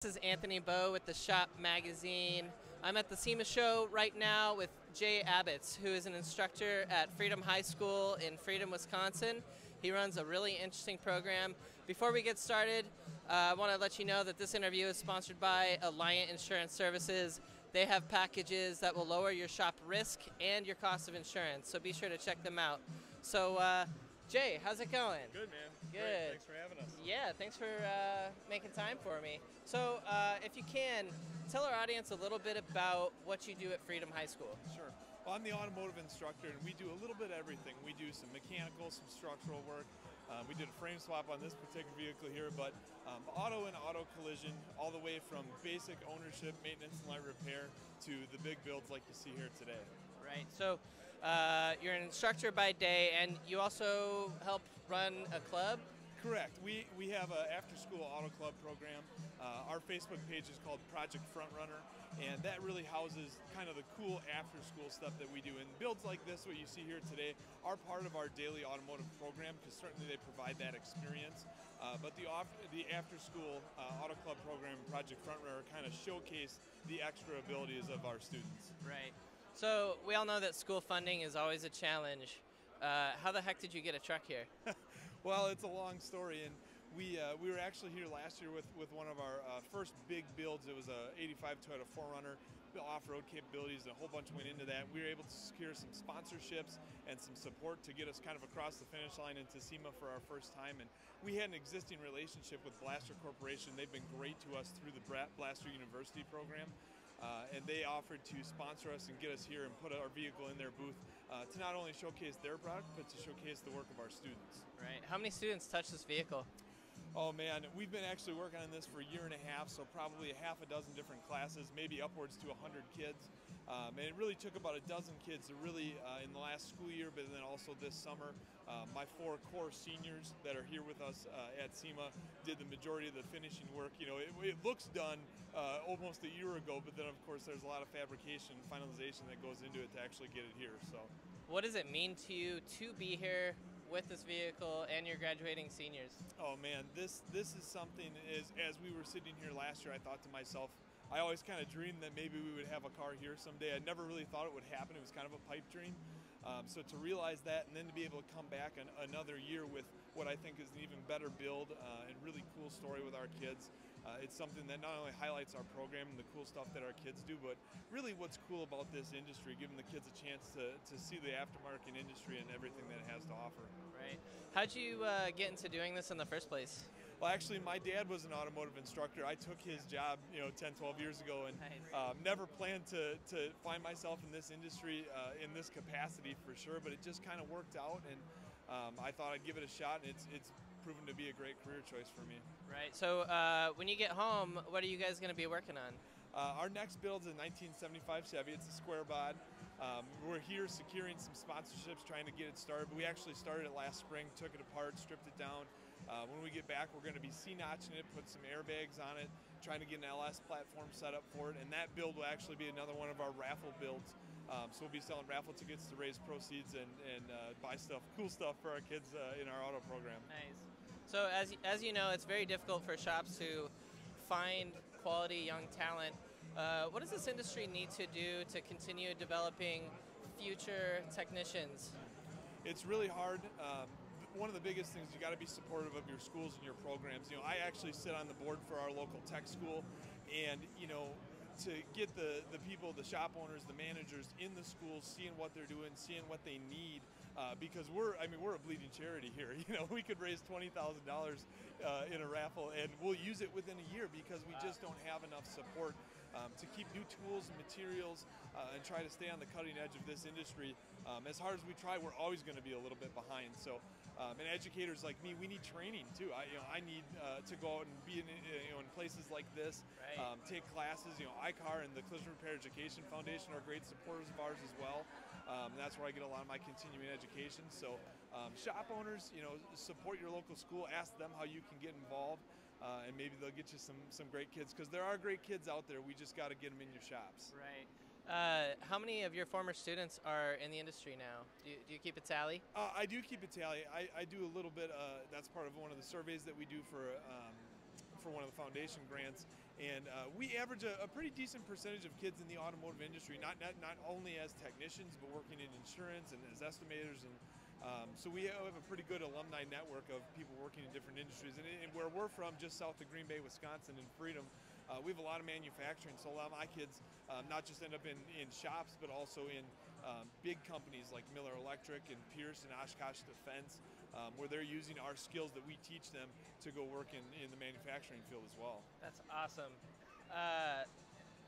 This is Anthony Bowe with the Shop Magazine. I'm at the SEMA Show right now with Jay Abitz, who is an instructor at Freedom High School in Freedom, Wisconsin. He runs a really interesting program. Before we get started, I want to let you know that this interview is sponsored by Alliant Insurance Services. They have packages that will lower your shop risk and your cost of insurance, so be sure to check them out. So, Jay, how's it going? Good, man. Good. Great. Thanks for having us. Yeah, thanks for making time for me. So, if you can, tell our audience a little bit about what you do at Freedom High School. Sure. Well, I'm the automotive instructor, and we do a little bit of everything. We do some mechanical, some structural work. We did a frame swap on this particular vehicle here, but auto and auto collision, all the way from basic ownership, maintenance, and light repair to the big builds like you see here today. Right. So, you're an instructor by day, and you also help run a club? Correct. We have an after-school auto club program. Our Facebook page is called Project Frontrunner, and that really houses kind of the cool after-school stuff that we do. And builds like this, what you see here today, are part of our daily automotive program because certainly they provide that experience. But the after-school auto club program, Project Frontrunner, kind of showcase the extra abilities of our students. Right. So we all know that school funding is always a challenge. How the heck did you get a truck here? Well, it's a long story, and we were actually here last year with one of our first big builds. It was a '85 Toyota 4Runner, off-road capabilities, and a whole bunch went into that. We were able to secure some sponsorships and some support to get us kind of across the finish line into SEMA for our first time. And we had an existing relationship with Blaster Corporation. They've been great to us through the Blaster University program. And they offered to sponsor us and get us here and put our vehicle in their booth to not only showcase their product, but to showcase the work of our students. Right. How many students touch this vehicle? Oh man, we've been actually working on this for a year and a half, so probably a half a dozen different classes, maybe upwards to 100 kids. And it really took about a dozen kids to really, in the last school year, but then also this summer, my 4 core seniors that are here with us at SEMA did the majority of the finishing work. You know, it looks done almost a year ago, but then of course there's a lot of fabrication and finalization that goes into it to actually get it here. So, what does it mean to you to be here with this vehicle and your graduating seniors? Oh man, this is something, as we were sitting here last year, I thought to myself, I always kind of dreamed that maybe we would have a car here someday. I never really thought it would happen. It was kind of a pipe dream. So to realize that and then to be able to come back another year with what I think is an even better build and really cool story with our kids, it's something that not only highlights our program and the cool stuff that our kids do, but really what's cool about this industry, giving the kids a chance to see the aftermarket industry and everything that it has to offer. Right. How'd you get into doing this in the first place? Well, actually, my dad was an automotive instructor. I took his job, 10, 12 years ago, and nice. Never planned to find myself in this industry in this capacity for sure, but it just kind of worked out, and I thought I'd give it a shot, and it's proven to be a great career choice for me. Right. So when you get home, what are you guys going to be working on? Our next build is a 1975 Chevy. It's a square bod. We're here securing some sponsorships, trying to get it started. But we actually started it last spring, took it apart, stripped it down. When we get back, we're going to be C-notching it, put some airbags on it, trying to get an LS platform set up for it. And that build will actually be another one of our raffle builds. So we'll be selling raffle tickets to raise proceeds and buy stuff, cool stuff for our kids in our auto program. Nice. So as you know, it's very difficult for shops to find quality young talent. What does this industry need to do to continue developing future technicians? It's really hard. One of the biggest things, you got to be supportive of your schools and your programs. I actually sit on the board for our local tech school, and to get the people, the shop owners, the managers in the schools, seeing what they're doing, seeing what they need, because we're a bleeding charity here. We could raise $20,000 in a raffle, and we'll use it within a year because we just don't have enough support to keep new tools and materials and try to stay on the cutting edge of this industry. As hard as we try, we're always going to be a little bit behind. So, and educators like me, we need training too. I need to go out and be in places like this, right. Take classes. ICAR and the Collision Repair Education Foundation are great supporters of ours as well. That's where I get a lot of my continuing education. So, shop owners, support your local school. Ask them how you can get involved. And maybe they'll get you some great kids, because there are great kids out there. We just got to get them in your shops. Right. How many of your former students are in the industry now? Do you keep a tally? I do keep a tally. I do a little bit. That's part of one of the surveys that we do for one of the foundation grants, And we average a pretty decent percentage of kids in the automotive industry, not only as technicians, but working in insurance and as estimators. And so we have a pretty good alumni network of people working in different industries. And where we're from, just south of Green Bay, Wisconsin, in Freedom, we have a lot of manufacturing. So a lot of my kids not just end up in shops, but also in big companies like Miller Electric and Pierce and Oshkosh Defense, where they're using our skills that we teach them to go work in the manufacturing field as well. That's awesome.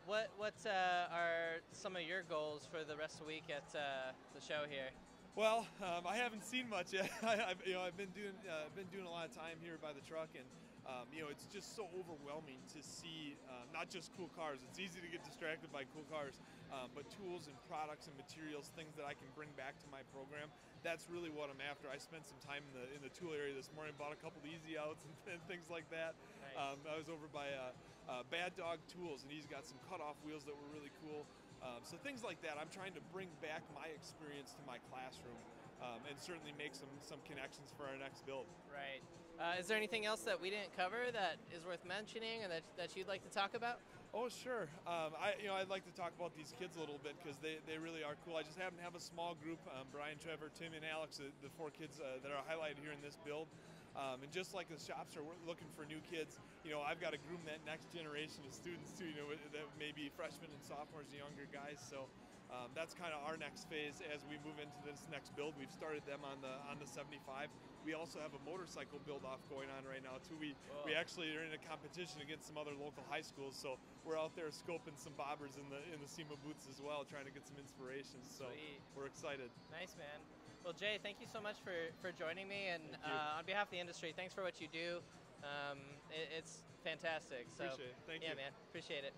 What are some of your goals for the rest of the week at the show here? Well, I haven't seen much yet. I've been doing a lot of time here by the truck, and it's just so overwhelming to see not just cool cars. It's easy to get distracted by cool cars, but tools and products and materials, things that I can bring back to my program. That's really what I'm after. I spent some time in the tool area this morning, bought a couple of easy outs and things like that. Nice. I was over by Bad Dog Tools, and he's got some cutoff wheels that were really cool. So things like that, I'm trying to bring back my experience to my classroom, and certainly make some connections for our next build. Right. Is there anything else that we didn't cover that is worth mentioning, and that you'd like to talk about? Oh, sure. I'd like to talk about these kids a little bit because they really are cool. I just happen to have a small group, Brian, Trevor, Tim, and Alex, the 4 kids that are highlighted here in this build. And just like the shops are looking for new kids, I've got to groom that next generation of students too, that may be freshmen and sophomores and younger guys. So that's kind of our next phase as we move into this next build. We've started them on the 75. We also have a motorcycle build-off going on right now too. We actually are in a competition against some other local high schools, so we're out there scoping some bobbers in the SEMA booths as well, trying to get some inspiration. So Sweet. We're excited. Nice, man. Well, Jay, thank you so much for joining me, and on behalf of the industry, thanks for what you do. It's fantastic. So, Appreciate it. Thank you. Yeah, man. Appreciate it.